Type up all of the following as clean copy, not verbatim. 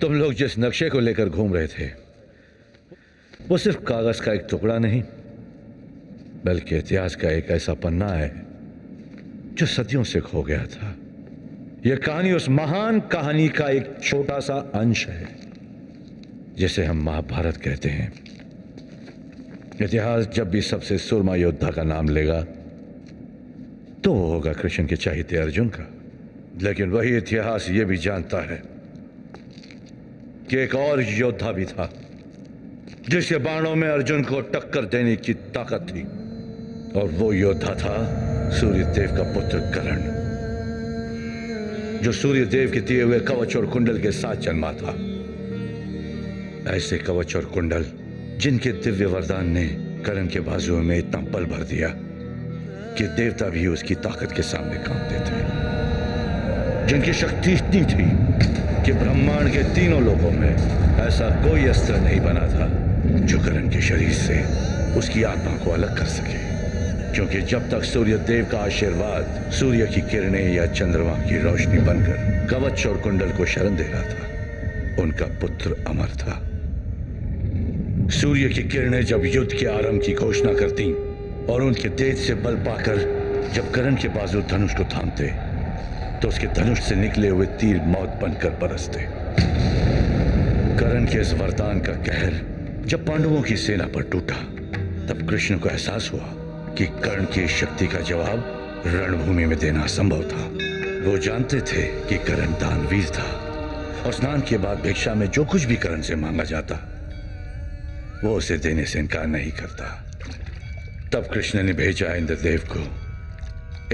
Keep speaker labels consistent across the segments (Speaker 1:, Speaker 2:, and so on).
Speaker 1: तुम लोग जिस नक्शे को लेकर घूम रहे थे वो सिर्फ कागज का एक टुकड़ा नहीं बल्कि इतिहास का एक ऐसा पन्ना है जो सदियों से खो गया था। यह कहानी उस महान कहानी का एक छोटा सा अंश है जिसे हम महाभारत कहते हैं। इतिहास जब भी सबसे सुरमा योद्धा का नाम लेगा तो वो होगा कृष्ण के चाहते अर्जुन का। लेकिन वही इतिहास ये भी जानता है कि एक और योद्धा भी था जिसके बाणों में अर्जुन को टक्कर देने की ताकत थी, और वो योद्धा था सूर्यदेव का पुत्र कर्ण, जो सूर्यदेव के दिए हुए कवच और कुंडल के साथ जन्मा था। ऐसे कवच और कुंडल जिनके दिव्य वरदान ने कर्ण के बाजुओं में इतना बल भर दिया कि देवता भी उसकी ताकत के सामने कांपते थे, जिनकी शक्ति इतनी थी कि ब्रह्मांड के तीनों लोकों में ऐसा कोई अस्त्र नहीं बना था जो कर्ण के शरीर से उसकी आत्मा को अलग कर सके। क्योंकि जब तक सूर्य देव का आशीर्वाद सूर्य की किरणें या चंद्रमा की रोशनी बनकर कवच और कुंडल को शरण दे रहा था, उनका पुत्र अमर था। सूर्य की किरणें जब युद्ध के आरंभ की घोषणा करती और उनके तेज से बल पाकर जब कर्ण के बाजू धनुष को थामते तो उसके धनुष से निकले हुए तीर मौत बनकर बरसते। कर्ण के इस वरदान का कहर जब पांडवों की सेना पर टूटा तब कृष्ण को एहसास हुआ कि कर्ण की शक्ति का जवाब रणभूमि में देना असंभव था। वो जानते थे कि कर्ण दानवीर था और स्नान के बाद भिक्षा में जो कुछ भी कर्ण से मांगा जाता वो उसे देने से इनकार नहीं करता। तब कृष्ण ने भेजा इंद्रदेव को।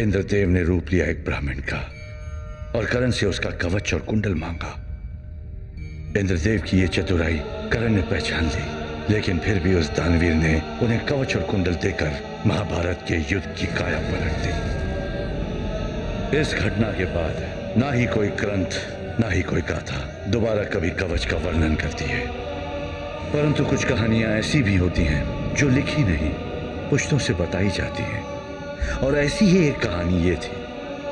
Speaker 1: इंद्रदेव ने रूप लिया एक ब्राह्मण का और कर्ण से उसका कवच और कुंडल मांगा। इंद्रदेव की ये चतुराई कर्ण ने पहचान ली, लेकिन फिर भी उस दानवीर ने उन्हें कवच और कुंडल देकर महाभारत के युद्ध की काया पलट दी। इस घटना के बाद ना ही कोई ग्रंथ ना ही कोई गाथा दोबारा कभी कवच का वर्णन करती है, परंतु कुछ कहानियां ऐसी भी होती हैं जो लिखी नहीं पुश्तों से बताई जाती हैं। और ऐसी ही एक कहानी ये थी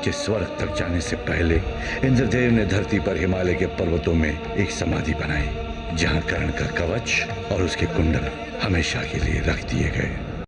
Speaker 1: कि स्वर्ग तक जाने से पहले इंद्रदेव ने धरती पर हिमालय के पर्वतों में एक समाधि बनाई जहां कर्ण का कवच और उसके कुंडल हमेशा के लिए रख दिए गए।